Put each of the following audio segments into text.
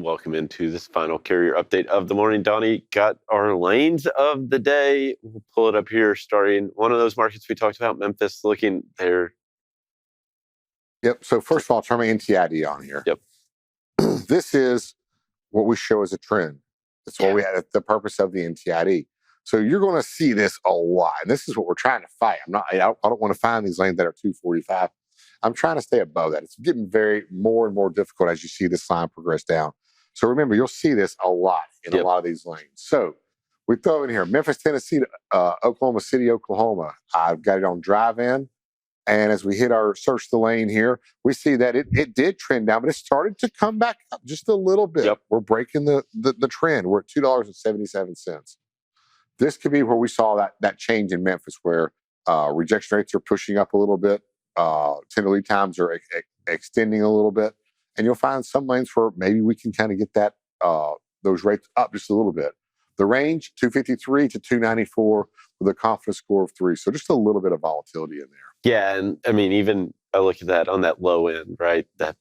Welcome into this final carrier update of the morning. Donnie got our lanes of the day. We'll pull it up here, starting one of those markets we talked about, Memphis, looking there. Yep. So first of all, turn my NTID on here. Yep. This is what we show as a trend. That's what we had the purpose of the NTID. So you're going to see this a lot. And this is what we're trying to fight. I don't want to find these lanes that are 245. I'm trying to stay above that. It's getting more and more difficult as you see this line progress down. So remember, you'll see this a lot in a lot of these lanes. So we throw in here Memphis, Tennessee, Oklahoma City, Oklahoma. I've got it on drive-in. And as we hit our search the lane here, we see that it did trend down, but it started to come back up just a little bit. Yep. We're breaking the trend. We're at $2.77. This could be where we saw that change in Memphis, where rejection rates are pushing up a little bit. Tender lead times are extending a little bit. And you'll find some lanes where maybe we can kind of get that those rates up just a little bit. The range, 253 to 294 with a confidence score of 3. So just a little bit of volatility in there. Yeah, and I mean, even I look at that on that low end, right? That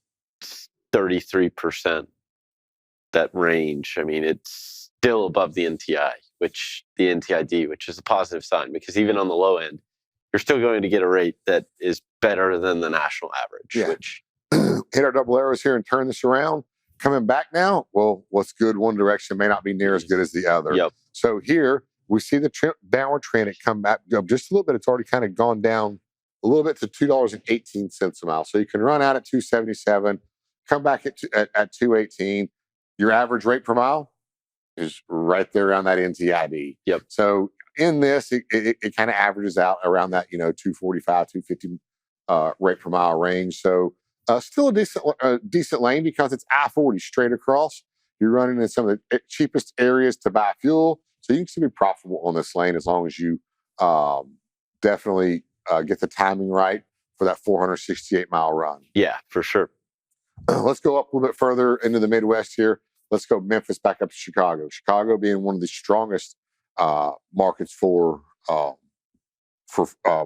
33%, that range. I mean, it's still above the NTI, which is a positive sign, because even on the low end, you're still going to get a rate that is better than the national average. Yeah. Which hit our double arrows here and turn this around. Coming back now, well, what's good one direction may not be near as good as the other. Yep. So here we see the downward trend. It come back up just a little bit. It's already kind of gone down a little bit to $2.18 a mile. So you can run out at 277, come back at 218. Your average rate per mile is right there around that NTID. Yep. So in this, it kind of averages out around that 245, 250 rate per mile range. So still a decent lane because it's I-40 straight across. You're running in some of the cheapest areas to buy fuel. So you can still be profitable on this lane as long as you definitely get the timing right for that 468-mile run. Yeah, for sure. Let's go up a little bit further into the Midwest here. Let's go Memphis back up to Chicago. Chicago being one of the strongest markets for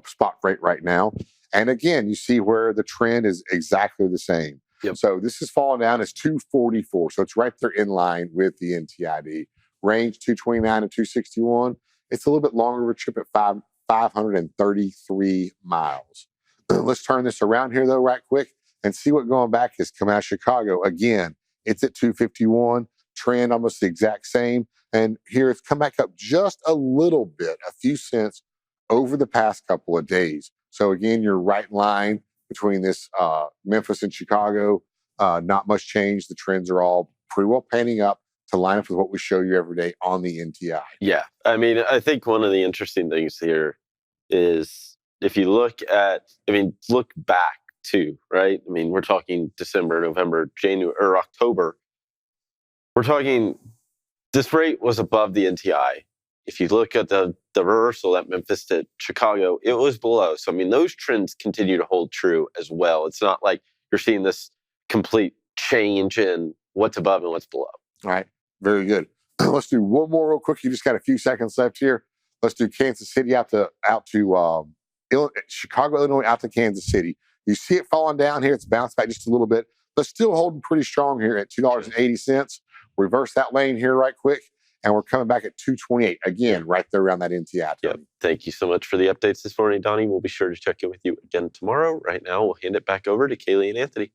spot freight right now. And again, you see where the trend is exactly the same. Yep. So this is falling down as 244. So it's right there in line with the NTID. Range 229 to 261. It's a little bit longer of a trip at 533 miles. Let's turn this around here, though, right quick, and see what going back is coming out of Chicago. Again, it's at 251. Trend almost the exact same. And here it's come back up just a little bit, a few cents over the past couple of days. So again, you're right in line between this Memphis and Chicago. Not much change. The trends are all pretty well panning up to line up with what we show you every day on the NTI. Yeah. I mean, I think one of the interesting things here is if you look back too, right? I mean, we're talking December, November, January, or October. We're talking this rate was above the NTI. If you look at the reversal at Memphis to Chicago, it was below. So, I mean, those trends continue to hold true as well. It's not like you're seeing this complete change in what's above and what's below. All right. Very good. Let's do one more real quick. You just got a few seconds left here. Let's do Kansas City out to Chicago, Illinois, out to Kansas City. You see it falling down here. It's bounced back just a little bit, but still holding pretty strong here at $2.80. Reverse that lane here right quick. And we're coming back at 228. Again, right there around that NTI. Yep. Thank you so much for the updates this morning, Donnie. We'll be sure to check in with you again tomorrow. Right now, we'll hand it back over to Kaylee and Anthony.